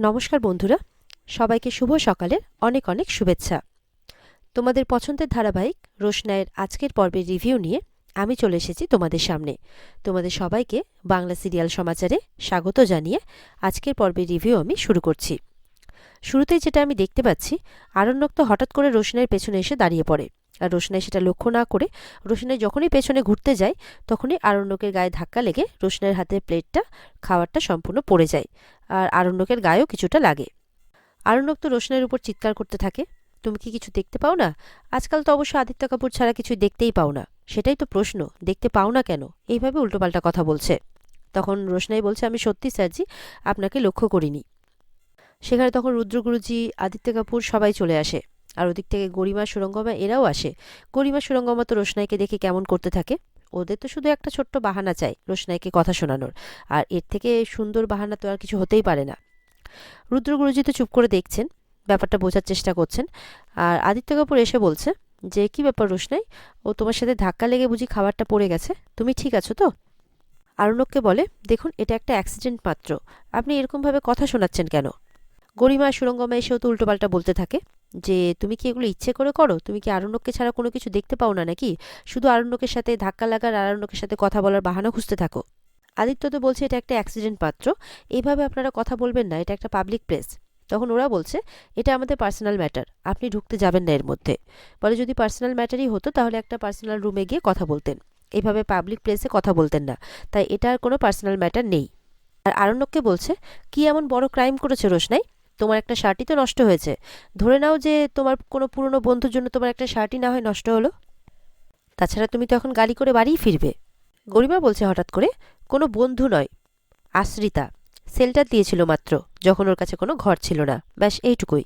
নমস্কার বন্ধুরা, সবাইকে শুভ সকালের অনেক অনেক শুভেচ্ছা। তোমাদের পছন্দের ধারাবাহিক রোশনাইয়ের আজকের পর্বের রিভিউ নিয়ে আমি চলে এসেছি তোমাদের সামনে। তোমাদের সবাইকে বাংলা সিরিয়াল সমাচারে স্বাগত জানিয়ে আজকের পর্বের রিভিউ আমি শুরু করছি। শুরুতেই যেটা আমি দেখতে পাচ্ছি, আরণ্যক তো হঠাৎ করে রোশনাইয়ের পেছনে এসে দাঁড়িয়ে পড়ে। আর রোশনাই সেটা লক্ষ্য না করে রোশনাই যখনই পেছনে ঘুরতে যায় তখনই আরণ্যকের গায়ে ধাক্কা লেগে রোশনাইয়ের হাতের প্লেটটা খাবারটা সম্পূর্ণ পড়ে যায়, আর আরণ্যকের গায়েও কিছুটা লাগে। আরণ্যক তো রোশনাইয়ের উপর চিৎকার করতে থাকে, তুমি কি কিছু দেখতে পাও না? আজকাল তো অবশ্য আদিত্য কাপুর ছাড়া কিছু দেখতেই পাও না। সেটাই তো প্রশ্ন, দেখতে পাও না কেন? এইভাবে উল্টোপাল্টা কথা বলছে। তখন রোশনাই বলছে, আমি সত্যি স্যারজি আপনাকে লক্ষ্য করিনি। সেখানে তখন রুদ্রগুরুজি, আদিত্য কাপুর সবাই চলে আসে, আর ওদিক থেকে গরিমা, সুরঙ্গমা এরাও আসে। গরিমা সুরঙ্গমা তো রোশনাইকে দেখে কেমন করতে থাকে। ওদের তো শুধু একটা ছোট্ট বাহানা চাই রোশনাইকে কথা শোনানোর, আর এর থেকে সুন্দর বাহানা তো আর কিছু হতেই পারে না। রুদ্রগুরুজি তো চুপ করে দেখছেন, ব্যাপারটা বোঝার চেষ্টা করছেন। আর আদিত্য কাপুর এসে বলছে যে, কি ব্যাপার রোশনাই, ও তোমার সাথে ধাক্কা লেগে বুঝি খাবারটা পড়ে গেছে? তুমি ঠিক আছো তো? আরণ্যককে বলে, দেখুন এটা একটা অ্যাক্সিডেন্ট মাত্র, আপনি এরকমভাবে কথা শোনাচ্ছেন কেন? গরিমা আর সুরঙ্গমা এসেও তো উল্টোপাল্টা বলতে থাকে যে, তুমি কি এগুলো ইচ্ছে করে করো? তুমি কি আরণ্যককে ছাড়া কোনো কিছু দেখতে পাও না নাকি? শুধু আরণ্যকের সাথে ধাক্কা লাগার আর আরণ্যকের সাথে কথা বলার বাহানা খুঁজতে থাকো। আদিত্য তো বলছে এটা একটা অ্যাক্সিডেন্ট মাত্র, এইভাবে আপনারা কথা বলবেন না, এটা একটা পাবলিক প্লেস। তখন ওরা বলছে, এটা আমাদের পার্সোনাল ম্যাটার, আপনি ঢুকতে যাবেন না এর মধ্যে। বলে, যদি পার্সোনাল ম্যাটারই হতো তাহলে একটা পার্সোনাল রুমে গিয়ে কথা বলতেন, এইভাবে পাবলিক প্লেসে কথা বলতেন না। তাই এটা আর কোনো পার্সোনাল ম্যাটার নেই। আর আরণ্যককে বলছে, কি এমন বড় ক্রাইম করেছে রোশনাই? তোমার একটা শার্টই তো নষ্ট হয়েছে। ধরে নাও যে তোমার কোনো পুরনো বন্ধুর জন্য তোমার একটা শার্টই না হয় নষ্ট হলো। তাছাড়া তুমি তো এখন গাড়ি করে বাড়িই ফিরবে। গরিমা বলছে হঠাৎ করে, কোনো বন্ধু নয়, আশ্রিতা সেলটার দিয়েছিল মাত্র, যখন ওর কাছে কোনো ঘর ছিল না, ব্যাস এইটুকুই।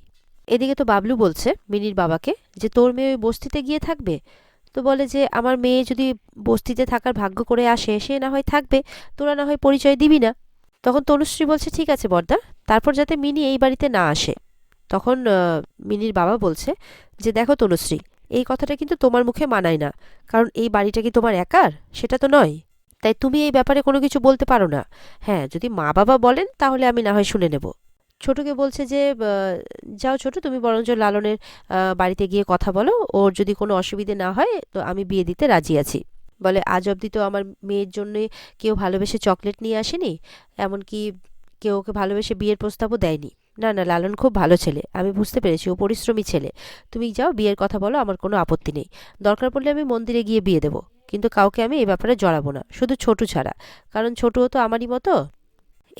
এদিকে তো বাবলু বলছে মিনির বাবাকে যে, তোর মেয়ে ওই বস্তিতে গিয়ে থাকবে? তো বলে যে, আমার মেয়ে যদি বস্তিতে থাকার ভাগ্য করে আসে সে না হয় থাকবে, তোরা না হয় পরিচয় দিবি না। তখন তনুশ্রী বলছে, ঠিক আছে বর্দা, তারপর যাতে মিনি এই বাড়িতে না আসে। তখন মিনির বাবা বলছে যে, দেখো তনুশ্রী, এই কথাটা কিন্তু তোমার মুখে মানায় না, কারণ এই বাড়িটা কি তোমার একার? সেটা তো নয়। তাই তুমি এই ব্যাপারে কোনো কিছু বলতে পারো না। হ্যাঁ, যদি মা বাবা বলেন তাহলে আমি না হয় শুনে নেব। ছোটকে বলছে যে, যাও ছোট, তুমি বরঞ্চ লালনের বাড়িতে গিয়ে কথা বলো, ওর যদি কোনো অসুবিধে না হয় তো আমি বিয়ে দিতে রাজি আছি। বলে, আজ অবধি তো আমার মেয়ের জন্য কেউ ভালোবেসে চকলেট নিয়ে আসেনি, এমনকি কেউ ওকে ভালোবেসে বিয়ের প্রস্তাবও দেয়নি। না না, লালন খুব ভালো ছেলে, আমি বুঝতে পেরেছি, ও পরিশ্রমী ছেলে। তুমি যাও, বিয়ের কথা বলো, আমার কোনো আপত্তি নেই। দরকার পড়লে আমি মন্দিরে গিয়ে বিয়ে দেবো, কিন্তু কাউকে আমি এই ব্যাপারে জড়াবো না, শুধু ছোটু ছাড়া, কারণ ছোটুও তো আমারই মতো।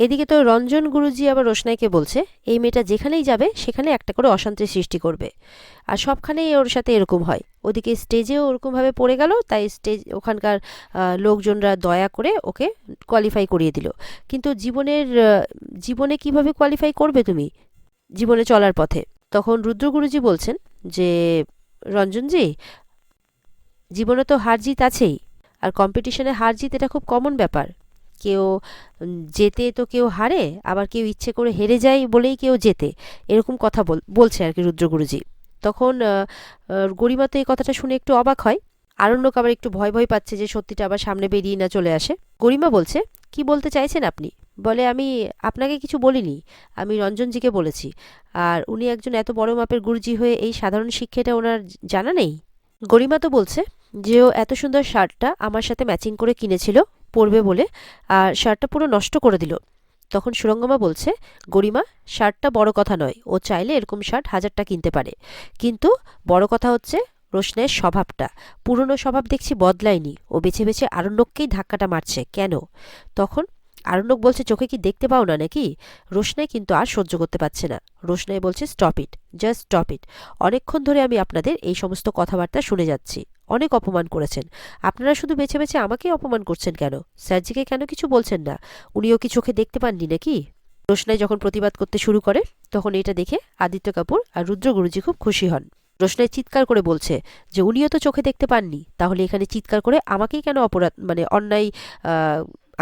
এদিকে তো রঞ্জন গুরুজি আবার রোশনাইকে বলছে, এই মেয়েটা যেখানেই যাবে সেখানে একটা করে অশান্তির সৃষ্টি করবে, আর সবখানেই ওর সাথে এরকম হয়। ওদিকে স্টেজেও ওরকমভাবে পড়ে গেল, তাই স্টেজ ওখানকার লোকজনরা দয়া করে ওকে কোয়ালিফাই করিয়ে দিল। কিন্তু জীবনে কিভাবে কোয়ালিফাই করবে তুমি জীবনে চলার পথে? তখন রুদ্র গুরুজি বলছেন যে, রঞ্জনজি, জীবনে তো হার জিত আছেই, আর কম্পিটিশনে হার জিত এটা খুব কমন ব্যাপার। কেউ জেতে তো কেউ হারে, আবার কেউ ইচ্ছে করে হেরে যায় বলেই কেউ জেতে, এরকম কথা বলছে আর কি রুদ্রগুরুজি। তখন গরিমা তো এই কথাটা শুনে একটু অবাক হয়। আরণ্যক আবার একটু ভয় ভয় পাচ্ছে যে সত্যিটা আবার সামনে বেরিয়ে না চলে আসে। গরিমা বলছে, কি বলতে চাইছেন আপনি? বলে, আমি আপনাকে কিছু বলিনি, আমি রঞ্জনজিকে বলেছি। আর উনি একজন এত বড় মাপের গুরুজি হয়ে এই সাধারণ শিক্ষাটা ওনার জানা নেই? গরিমা তো বলছে যে, ও এত সুন্দর শার্টটা আমার সাথে ম্যাচিং করে কিনেছিল পরবে বলে, আর শার্টটা পুরো নষ্ট করে দিল। তখন সুরঙ্গমা বলছে, গরিমা, শার্টটা বড় কথা নয়, ও চাইলে এরকম শার্ট হাজারটা কিনতে পারে, কিন্তু বড় কথা হচ্ছে রোশনাইয়ের স্বভাবটা। পুরনো স্বভাব দেখছি বদলায়নি, ও বেছে বেছে আরণ্যককেই ধাক্কাটা মারছে কেন? তখন আরণ্যক বলছে, চোখে কি দেখতে পাও না নাকি? রোশনাই কিন্তু আর সহ্য করতে পারছে না। রোশনাই বলছে, stop it, just stop it. অনেকক্ষণ ধরে আমি আপনাদের এই সমস্ত কথাবার্তা শুনে যাচ্ছি, অনেক অপমান করেছেন। আপনারা শুধু বেছে বেছে আমাকেই অপমান করছেন কেন? স্যারজিকে কেন কিছু বলছেন না? উনিও কি চোখে দেখতে পাননি নাকি? রোশনাই যখন প্রতিবাদ করতে শুরু করে তখন এটা দেখে আদিত্য কাপুর আর রুদ্র গুরুজি খুব খুশি হন। রোশনাই চিৎকার করে বলছে যে, উনিও তো চোখে দেখতে পাননি, তাহলে এখানে চিৎকার করে আমাকেই কেন অপরাধ, মানে অন্যায়,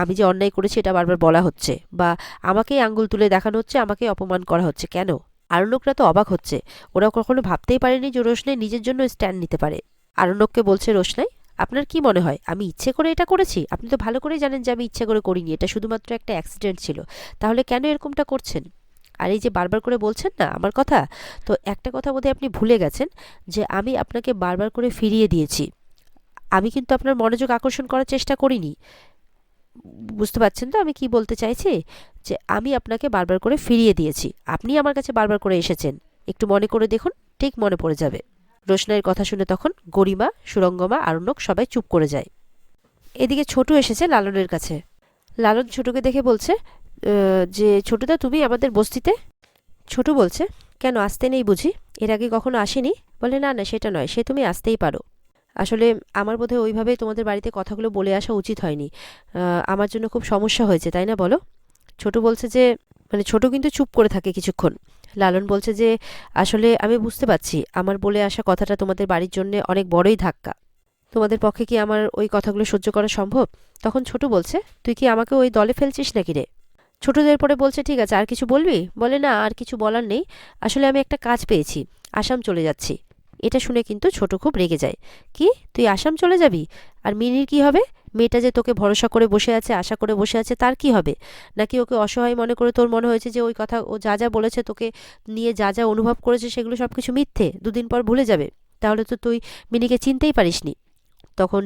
আমি যে অন্যায় করেছি এটা বারবার বলা হচ্ছে, বা আমাকেই আঙ্গুল তুলে দেখানো হচ্ছে, আমাকেই অপমান করা হচ্ছে কেন? আরণ্যকরা তো অবাক হচ্ছে, ওরা কখনো ভাবতেই পারেনি যে রোশনাই নিজের জন্য স্ট্যান্ড নিতে পারে। আরণ্যককে বলছে, রোশনাই, আপনার কি মনে হয় আমি ইচ্ছে করে এটা করেছি? আপনি তো ভালো করেই জানেন যে আমি ইচ্ছে করে করিনি, এটা শুধুমাত্র একটা অ্যাক্সিডেন্ট ছিল, তাহলে কেন এরকমটা করছেন? আর এই যে বারবার করে বলছেন না আমার কথা, তো একটা কথা বোধহয় আপনি ভুলে গেছেন যে আমি আপনাকে বারবার করে ফিরিয়ে দিয়েছি। আমি কিন্তু আপনার মনোযোগ আকর্ষণ করার চেষ্টা করিনি। বুঝতে পারছেন তো আমি কি বলতে চাইছি? যে আমি আপনাকে বারবার করে ফিরিয়ে দিয়েছি, আপনি আমার কাছে বারবার করে এসেছেন। একটু মনে করে দেখুন, ঠিক মনে পড়ে যাবে। রোশনাইয়ের কথা শুনে তখন গরিমা, সুরঙ্গমা, আরণ্যক সবাই চুপ করে যায়। এদিকে ছোটু এসেছে লালনের কাছে। লালন ছোটুকে দেখে বলছে যে ছোটুদা, তুমি আমাদের বস্তিতে? ছোটু বলছে, কেন, আসতে নেই বুঝি? এর আগে কখনো আসেনি? বলে, না না, সেটা নয়, সে তুমি আসতেই পারো। আসলে আমার বোধহয় ওইভাবে তোমাদের বাড়িতে কথাগুলো বলে আসা উচিত হয়নি। আমার জন্য খুব সমস্যা হয়েছে, তাই না বলো? ছোটু বলছে যে, মানে ছোটু কিন্তু চুপ করে থাকে কিছুক্ষণ। লালন বলছে যে, আসলে আমি বুঝতে পারছি আমার বলে আসা কথাটা তোমাদের বাড়ির জন্য অনেক বড়ই ধাক্কা। তোমাদের পক্ষে কি আমার ওই কথাগুলো সহ্য করা সম্ভব? তখন ছোটু বলছে, তুই কি আমাকে ওই দলে ফেলছিস নাকি রে? ছোটদের পরে বলছে, ঠিক আছে, আর কিছু বলবি? বলে, না, আর কিছু বলার নেই। আসলে আমি একটা কাজ পেয়েছি, আসাম চলে যাচ্ছি। এটা শুনে কিন্তু ছোট খুব রেগে যায়। কি, তুই আসাম চলে যাবি? আর মিনির কি হবে? মেয়েটা যে তোকে ভরসা করে বসে আছে, আশা করে বসে আছে, তার কি হবে? নাকি ওকে অসহায় মনে করে তোর মনে হয়েছে যে ওই কথা, ও যা যা বলেছে তোকে নিয়ে, যা যা অনুভব করেছে সেগুলো সব কিছু মিথ্যে, দুদিন পর ভুলে যাবে? তাহলে তো তুই মিনিকে চিনতেই পারিসনি। তখন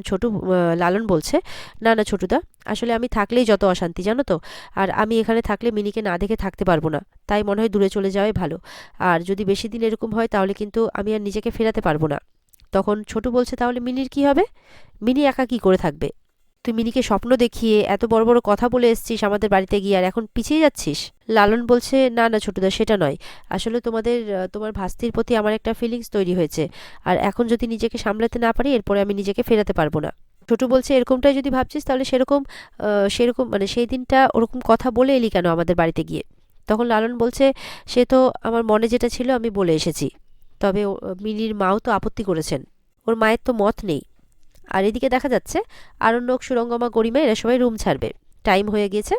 লালন বলছে, না না ছোটুদা, আসলে আমি থাকলেই যত অশান্তি জানো তো। আর আমি এখানে থাকলে মিনিকে না দেখে থাকতে পারবো না, তাই মনে হয় দূরে চলে যাওয়াই ভালো। আর যদি বেশি দিন এরকম হয় তাহলে কিন্তু আমি আর নিজেকে ফেরাতে পারবো না। তখন ছোটু বলছে, তাহলে মিনির কি হবে? মিনি একা কি করে থাকবে? তুই মিনিকে স্বপ্ন দেখিয়ে এত বড় বড় কথা বলে এসছিস আমাদের বাড়িতে গিয়ে, আর এখন পিছিয়ে যাচ্ছিস? লালন বলছে, না না ছোটুদা, সেটা নয়। আসলে তোমার ভাস্তির প্রতি আমার একটা ফিলিংস তৈরি হয়েছে, আর এখন যদি নিজেকে সামলাতে না পারি এরপরে আমি নিজেকে ফেরাতে পারবো না। ছোটু বলছে, এরকমটাই যদি ভাবছিস তাহলে সেরকম মানে সেই দিনটা ওরকম কথা বলে এলি কেন আমাদের বাড়িতে গিয়ে? তখন লালন বলছে, সে তো আমার মনে যেটা ছিল আমি বলে এসেছি। তবে মিনির মাও তো আপত্তি করেছেন, ওর মায়ের তো মত নেই। আর এদিকে দেখা যাচ্ছে আরণ্যক, সুরঙ্গমা, গরিমা এরা সবাই রুম ছাড়বে, টাইম হয়ে গিয়েছে।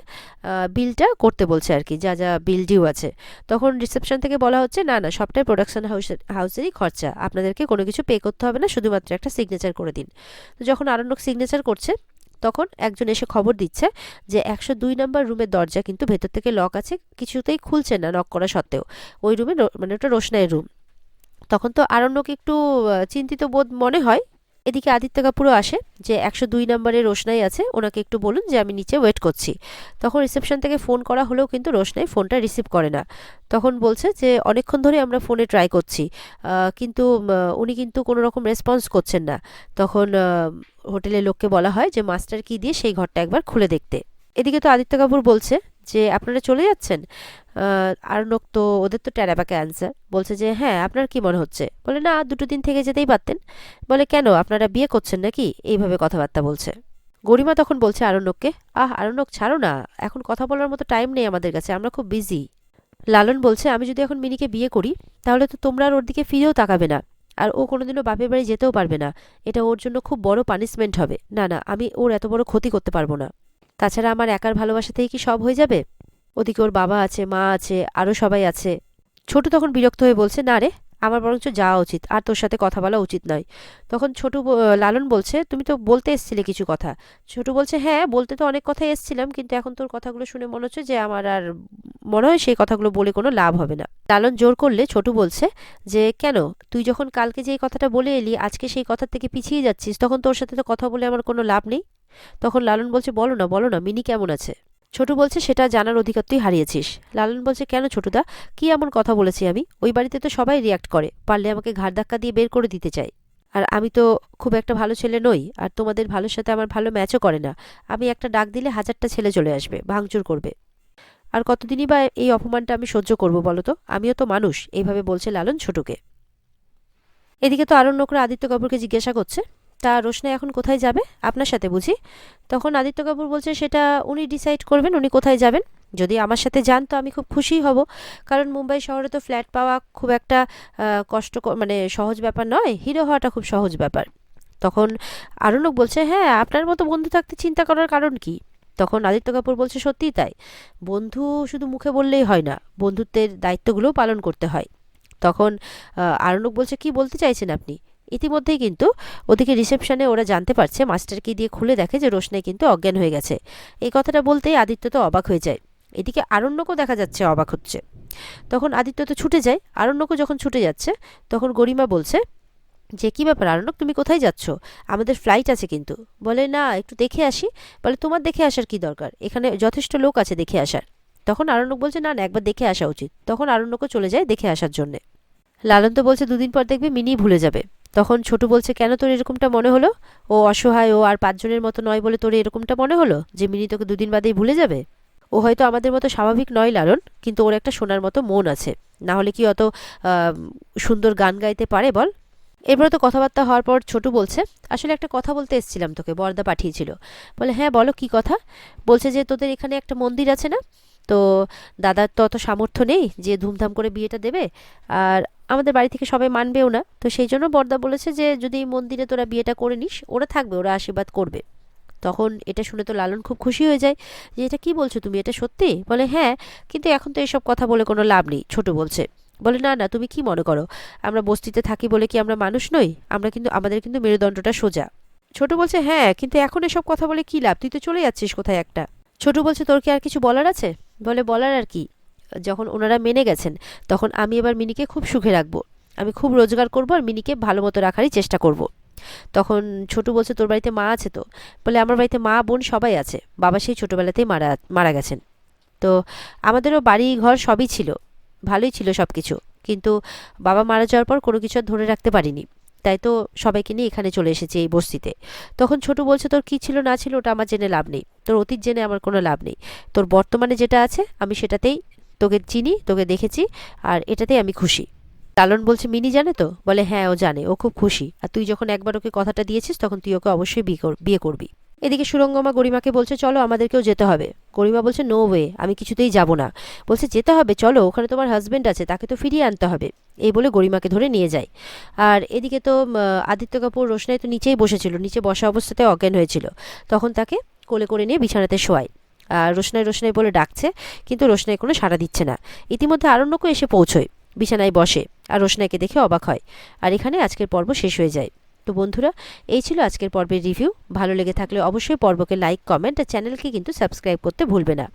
বিলটা করতে বলছে আর কি, যা যা বিল ডিউ আছে। তখন রিসেপশন থেকে বলা হচ্ছে, না না, সবটাই প্রোডাকশন হাউসেরই খরচা, আপনাদেরকে কোনো কিছু পে করতে হবে না, শুধুমাত্র একটা সিগনেচার করে দিন। তো যখন আরণ্যক সিগনেচার করছে তখন একজন এসে খবর দিচ্ছে যে 102 নম্বর রুমের দরজা কিন্তু ভেতর থেকে লক আছে, কিছুতেই খুলছে না নক করা সত্ত্বেও। ওই রুমে মানে ওটা রোশনাইয়ের রুম। তখন তো আরণ্যক একটু চিন্তিত বোধ মনে হয়। এদিকে আদিত্য কাপুরও আসে, যে 102 নম্বরে রোশনাই আছে, ওনাকে একটু বলুন যে আমি নিচে ওয়েট করছি। তখন রিসেপশন থেকে ফোন করা হলেও কিন্তু রোশনাই ফোনটা রিসিভ করে না। তখন বলছে যে অনেকক্ষণ ধরে আমরা ফোনে ট্রাই করছি, কিন্তু উনি কিন্তু কোনো রকম রেসপন্স করছেন না। তখন হোটেলের লোককে বলা হয় যে মাস্টার কি দিয়ে সেই ঘরটা একবার খুলে দেখতে। এদিকে তো আদিত্য কাপুর বলছে যে আপনারা চলে যাচ্ছেন? আর্নক তো, ওদের তো টেরাবাকে অ্যান্সার, বলছে যে হ্যাঁ, আপনার কি মনে হচ্ছে? বলে, না, 2 দিন থেকে যেতেই পারতেন। বলে, কেন, আপনারা বিয়ে করছেন নাকি? এইভাবে কথাবার্তা বলছে। গরিমা তখন বলছে আরণ্যককে, আরণ্যক, ছাড়ো না, এখন কথা বলার মতো টাইম নেই আমাদের কাছে, আমরা খুব বিজি। লালন বলছে, আমি যদি এখন মিনিকে বিয়ে করি তাহলে তো তোমরা আর ওর দিকে ফিরেও তাকাবে না, আর ও কোনোদিনও বাপের বাড়ি যেতেও পারবে না। এটা ওর জন্য খুব বড় পানিশমেন্ট হবে। না না, আমি ওর এত বড় ক্ষতি করতে পারবো না। তাছাড়া আমার একার ভালোবাসাতেই কি সব হয়ে যাবে? ওদিকে ওর বাবা আছে, মা আছে, আরও সবাই আছে। ছোটু তখন বিরক্ত হয়ে বলছে, না রে, আমার বরঞ্চ যাওয়া উচিত, আর তোর সাথে কথা বলা উচিত নয়। তখন লালন বলছে, তুমি তো বলতে এসেছিলে কিছু কথা। ছোটু বলছে, হ্যাঁ, বলতে তো অনেক কথাই এসেছিলাম, কিন্তু এখন তোর কথাগুলো শুনে মনে হচ্ছে যে আমার আর মনে হয় সেই কথাগুলো বলে কোনো লাভ হবে না। লালন জোর করলে ছোটু বলছে যে, কেন, তুই যখন কালকে যে এই কথাটা বলে এলি আজকে সেই কথার থেকে পিছিয়ে যাচ্ছিস, তখন তোর সাথে তো কথা বলে আমার কোনো লাভ নেই। তখন লালন বলছে, বলো না, বলো না, মিনি কেমন আছে? ছোটু বলছে, সেটা জানার অধিকার তুই হারিয়েছিস। লালন বলছে, কেন ছোটুদা, কি এমন কথা বলেছি আমি? ওই বাড়িতে তো সবাই রিয়াক্ট করে, পারলে আমাকে ঘাড় ধাক্কা দিয়ে বের করে দিতে চায়। আর আমি তো খুব একটা ভালো ছেলে নই, আর তোমাদের ভালোর সাথে আমার ভালো ম্যাচও করে না। আমি একটা ডাক দিলে 1000টা ছেলে চলে আসবে, ভাঙচুর করবে। আর কতদিনই বা এই অপমানটা আমি সহ্য করব বলো তো? আমিও তো মানুষ। এইভাবে বলছে লালন ছোটুকে। এদিকে তো আরণ্যকরা আদিত্য কাপুরকে জিজ্ঞাসা করছে, তা রোশনাই এখন কোথায় যাবে? আপনার সাথে বুঝি? তখন আদিত্য কাপুর বলছে, সেটা উনি ডিসাইড করবেন, উনি কোথায় যাবেন। যদি আমার সাথে যান তো আমি খুব খুশি হব, কারণ মুম্বাই শহরে তো ফ্ল্যাট পাওয়া খুব একটা মানে সহজ ব্যাপার নয়, হিরো হওয়াটা খুব সহজ ব্যাপার। তখন আরণ্যক বলছে, হ্যাঁ, আপনার মতো বন্ধু থাকতে চিন্তা করার কারণ কি? তখন আদিত্য কাপুর বলছে, সত্যিই তাই, বন্ধু শুধু মুখে বললেই হয় না, বন্ধুত্বের দায়িত্বগুলোও পালন করতে হয়। তখন আরণ্যক বলছে, কি বলতে চাইছেন আপনি? ইতিমধ্যেই কিন্তু ওদিকে রিসেপশনে ওরা জানতে পারছে, মাস্টারকে দিয়ে খুলে দেখে যে রোশনাই কিন্তু অজ্ঞান হয়ে গেছে। এই কথাটা বলতেই আদিত্য তো অবাক হয়ে যায়। এদিকে আরণ্যকও দেখা যাচ্ছে অবাক হচ্ছে। তখন আদিত্য তো ছুটে যায়। আরণ্যকও যখন ছুটে যাচ্ছে তখন গরিমা বলছে যে কী ব্যাপার আরণ্যক, তুমি কোথায় যাচ্ছ? আমাদের ফ্লাইট আছে কিন্তু। বলে না, একটু দেখে আসি। বলে তোমার দেখে আসার কি দরকার, এখানে যথেষ্ট লোক আছে দেখে আসার। তখন আরণ্যক বলছে না না, একবার দেখে আসা উচিত। তখন আরণ্যকও চলে যায় দেখে আসার জন্যে। লালন তো বলছে দুদিন পর দেখবে মিনি ভুলে যাবে। তখন ছোটু বলছে কেন তোর এরকমটা মনে হলো? ও অসহায়, ও আর 5 জনের মতো নয় বলে তোর এরকমটা মনে হলো যে মিনি তোকে দুদিন বাদেই ভুলে যাবে? ও হয়তো আমাদের মতো স্বাভাবিক নয় লালন, কিন্তু ওর একটা সোনার মতো মন আছে। না হলে কি অত সুন্দর গান গাইতে পারে বল? এরপরে তো কথাবার্তা হওয়ার পর ছোটু বলছে আসলে একটা কথা বলতে এসেছিলাম তোকে, বরদা পাঠিয়েছিল। বলে হ্যাঁ বলো, কি কথা? বলছে যে তোদের এখানে একটা মন্দির আছে না, তো দাদার তো অত সামর্থ্য নেই যে ধুমধাম করে বিয়েটা দেবে, আর আমাদের বাড়ি থেকে সবাই মানবেও না, তো সেই জন্য বরদা বলেছে যে যদি এই মন্দিরে তোরা বিয়েটা করে নিস, ওরা থাকবে, ওরা আশীর্বাদ করবে। তখন এটা শুনে তো লালন খুব খুশি হয়ে যায় যে এটা কি বলছো তুমি, এটা সত্যি? বলে হ্যাঁ, কিন্তু এখন তো এসব কথা বলে কোনো লাভ নেই, ছোট বলছে। বলে না না, তুমি কি মনে করো আমরা বস্তিতে থাকি বলে কি আমরা মানুষ নই? আমরা কিন্তু, আমাদের কিন্তু মেরুদণ্ডটা সোজা। ছোট বলছে হ্যাঁ, কিন্তু এখন এসব কথা বলে কি লাভ, তুই তো চলে যাচ্ছিস কোথায় একটা। ছোট বলছে তোর কি আর কিছু বলার আছে? বলে বলার আর কি, যখন ওনারা মেনে গেছেন তখন আমি এবার মিনিকে খুব সুখে রাখবো। আমি খুব রোজগার করবো আর মিনিকে ভালো মতো রাখারই চেষ্টা করব। তখন ছোটু বলছে তোর বাড়িতে মা আছে তো? বলে আমার বাড়িতে মা বোন সবাই আছে, বাবা সেই ছোটোবেলাতেই মারা মারা গেছেন। তো আমাদেরও বাড়ি ঘর সবই ছিল, ভালোই ছিল সব কিছু, কিন্তু বাবা মারা যাওয়ার পর কোনো কিছু আর ধরে রাখতে পারিনি, তাই তো সবাইকে নিয়ে এখানে চলে এসেছি এই বস্তিতে। তখন ছোটু বলছে তোর কী ছিল না ছিল ওটা আমার জেনে লাভ নেই, তোর অতীত জেনে আমার কোনো লাভ নেই। তোর বর্তমানে যেটা আছে আমি সেটাতেই তোকে চিনি, তোকে দেখেছি, আর এটাতেই আমি খুশি। লালন বলছে মিনি জানে তো? বলে হ্যাঁ ও জানে, ও খুব খুশি, আর তুই যখন একবার ওকে কথাটা দিয়েছিস তখন তুই ওকে অবশ্যই বিয়ে করবি। এদিকে সুরঙ্গমা গরিমাকে বলছে চলো আমাদেরকেও যেতে হবে। গরিমা বলছে নো ওয়ে, আমি কিছুতেই যাব না। বলছে যেতে হবে, চলো, ওখানে তোমার হাজবেন্ড আছে, তাকে তো ফিরিয়ে আনতে হবে। এই বলে গরিমাকে ধরে নিয়ে যায়। আর এদিকে তো আদিত্য কাপুর রোশনাই তো নিচেই বসেছিল, নিচে বসা অবস্থাতে অজ্ঞান হয়েছিল। তখন তাকে কোলে করে নিয়ে বিছানাতে শোয়ায়। আর রোশনাই রোশনাই বলে ডাকছে, কিন্তু রোশনাই কোনো সাড়া দিচ্ছে না। ইতিমধ্যে আরণ্যকও এসে পৌঁছয়, বিছানায় বসে, আর রোশনাইকে দেখে অবাক হয়। আর এখানে আজকের পর্ব শেষ হয়ে যায়। তো বন্ধুরা, এই ছিল আজকের পর্বের রিভিউ। ভালো লেগে থাকলে অবশ্যই পর্বকে লাইক, কমেন্ট আর চ্যানেলকে কিন্তু সাবস্ক্রাইব করতে ভুলবে না।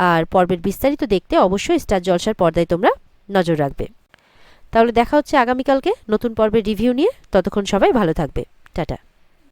আর পর্বের বিস্তারিত দেখতে অবশ্যই স্টার জলসার পর্দায় তোমরা নজর রাখবে। তাহলে দেখা হচ্ছে আগামীকালকে নতুন পর্বের রিভিউ নিয়ে। ততক্ষণ সবাই ভালো থাকবে। টাটা।